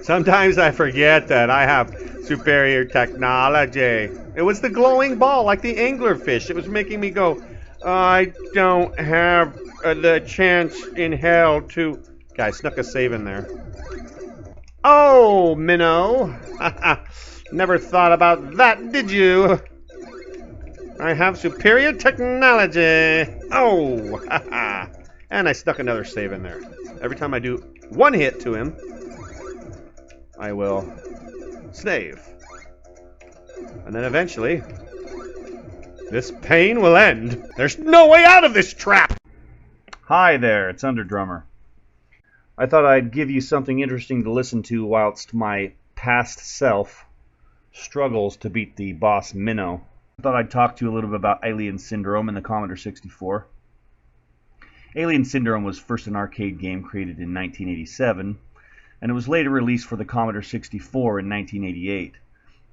Sometimes I forget that I have superior technology. It was the glowing ball like the anglerfish. It was making me go, I don't have the chance in hell to. Guy snuck a save in there. Oh, Minnow. Never thought about that, did you? I have superior technology. Oh, and I stuck another save in there. Every time I do one hit to him, I will save. And then eventually, this pain will end. There's no way out of this trap! Hi there, it's Underdrummer. I thought I'd give you something interesting to listen to whilst my past self struggles to beat the boss Minnow. I thought I'd talk to you a little bit about Alien Syndrome in the Commodore 64. Alien Syndrome was first an arcade game created in 1987, and it was later released for the Commodore 64 in 1988.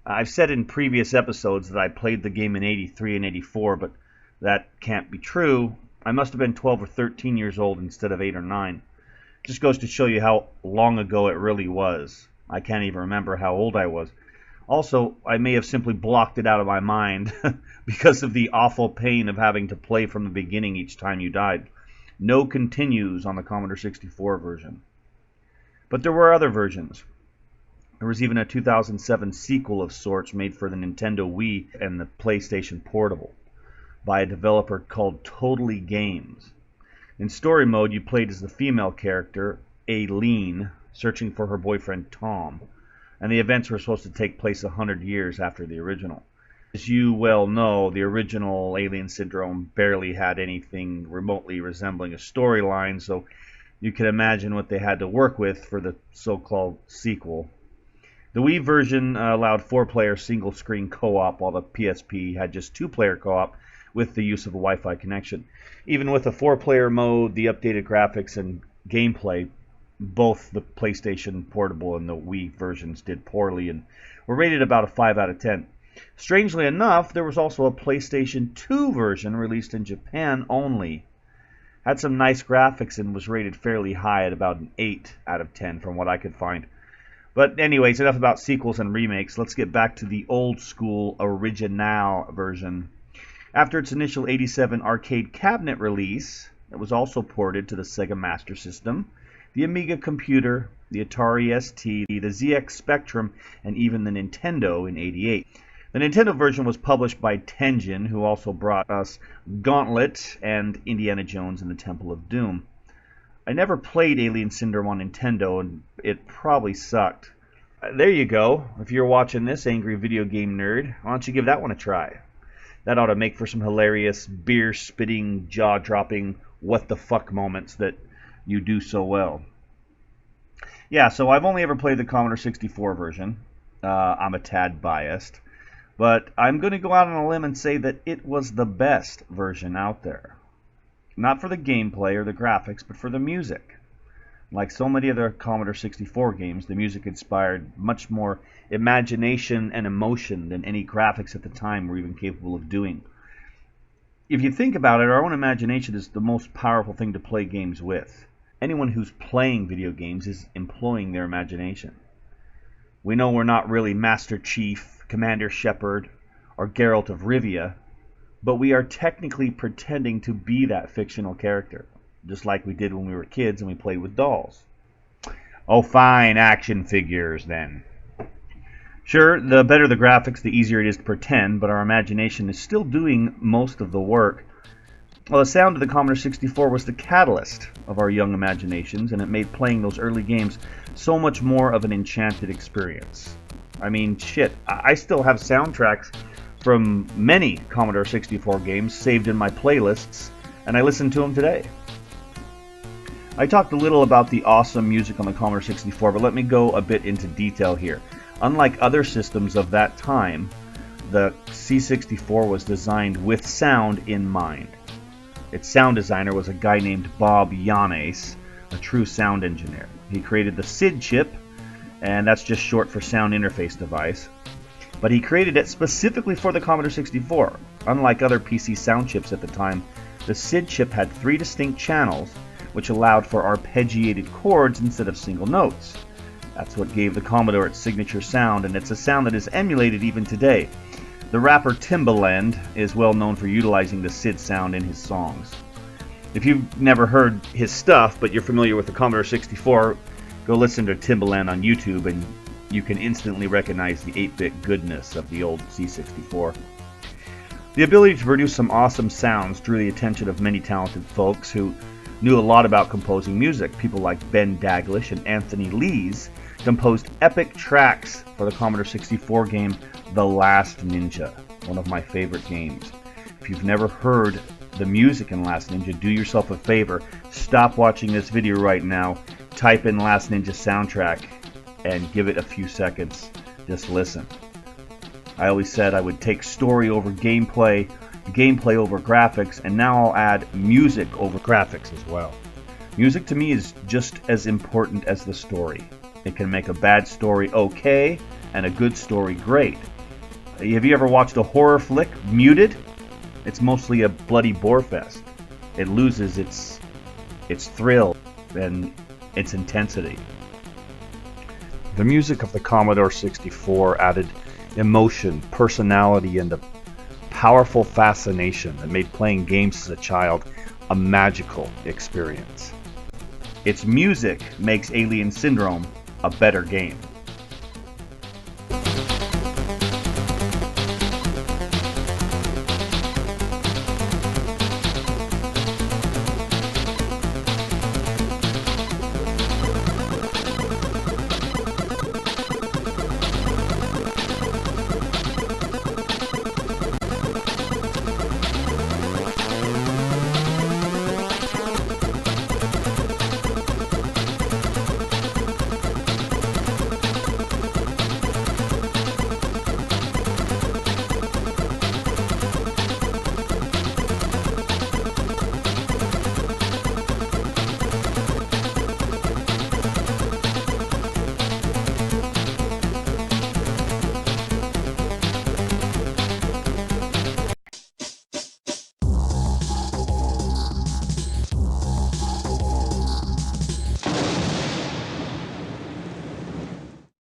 I've said in previous episodes that I played the game in 83 and 84, but that can't be true. I must have been 12 or 13 years old instead of 8 or 9. It just goes to show you how long ago it really was. I can't even remember how old I was. Also, I may have simply blocked it out of my mind because of the awful pain of having to play from the beginning each time you died. No continues on the Commodore 64 version. But there were other versions. There was even a 2007 sequel of sorts made for the Nintendo Wii and the PlayStation Portable by a developer called Totally Games. In story mode, you played as the female character, Aileen, searching for her boyfriend Tom, and the events were supposed to take place 100 years after the original. As you well know, the original Alien Syndrome barely had anything remotely resembling a storyline, so you can imagine what they had to work with for the so-called sequel. The Wii version allowed 4-player single-screen co-op, while the PSP had just 2-player co-op with the use of a Wi-Fi connection. Even with the 4-player mode, the updated graphics and gameplay, both the PlayStation Portable and the Wii versions did poorly and were rated about a 5 out of 10. Strangely enough, there was also a PlayStation 2 version released in Japan only. Had some nice graphics and was rated fairly high at about an 8 out of 10 from what I could find. But anyways, enough about sequels and remakes. Let's get back to the old school original version. After its initial 87 arcade cabinet release, it was also ported to the Sega Master System, the Amiga Computer, the Atari ST, the ZX Spectrum, and even the Nintendo in '88. The Nintendo version was published by Tengen, who also brought us Gauntlet and Indiana Jones and the Temple of Doom. I never played Alien Syndrome on Nintendo, and it probably sucked. There you go. If you're watching this, angry video game nerd, why don't you give that one a try? That ought to make for some hilarious, beer-spitting, jaw-dropping, what-the-fuck moments that you do so well. Yeah, so I've only ever played the Commodore 64 version. I'm a tad biased. But I'm going to go out on a limb and say that it was the best version out there. Not for the gameplay or the graphics, but for the music. Like so many other Commodore 64 games, the music inspired much more imagination and emotion than any graphics at the time were even capable of doing. If you think about it, our own imagination is the most powerful thing to play games with. Anyone who's playing video games is employing their imagination. We know we're not really Master Chief, Commander Shepard, or Geralt of Rivia, but we are technically pretending to be that fictional character, just like we did when we were kids and we played with dolls. Oh, fine, action figures, then. Sure, the better the graphics, the easier it is to pretend, but our imagination is still doing most of the work. Well, the sound of the Commodore 64 was the catalyst of our young imaginations, and it made playing those early games so much more of an enchanted experience. I mean, shit, I still have soundtracks from many Commodore 64 games saved in my playlists, and I listen to them today. I talked a little about the awesome music on the Commodore 64, but let me go a bit into detail here. Unlike other systems of that time, the C64 was designed with sound in mind. Its sound designer was a guy named Bob Yanes, a true sound engineer. He created the SID chip, and that's just short for Sound Interface Device. But he created it specifically for the Commodore 64. Unlike other PC sound chips at the time, the SID chip had 3 distinct channels, which allowed for arpeggiated chords instead of single notes. That's what gave the Commodore its signature sound, and it's a sound that is emulated even today. The rapper Timbaland is well known for utilizing the SID sound in his songs. If you've never heard his stuff, but you're familiar with the Commodore 64, go listen to Timbaland on YouTube and you can instantly recognize the 8-bit goodness of the old C64. The ability to produce some awesome sounds drew the attention of many talented folks who knew a lot about composing music. People like Ben Daglish and Anthony Lees composed epic tracks for the Commodore 64 game The Last Ninja, one of my favorite games. If you've never heard the music in Last Ninja, do yourself a favor, stop watching this video right now, type in Last Ninja soundtrack, and give it a few seconds. Just listen. I always said I would take story over gameplay, gameplay over graphics, and now I'll add music over graphics as well. Music to me is just as important as the story. It can make a bad story okay and a good story great. Have you ever watched a horror flick, Muted? It's mostly a bloody gore fest. It loses its thrill and its intensity. The music of the Commodore 64 added emotion, personality, and a powerful fascination that made playing games as a child a magical experience. Its music makes Alien Syndrome a better game.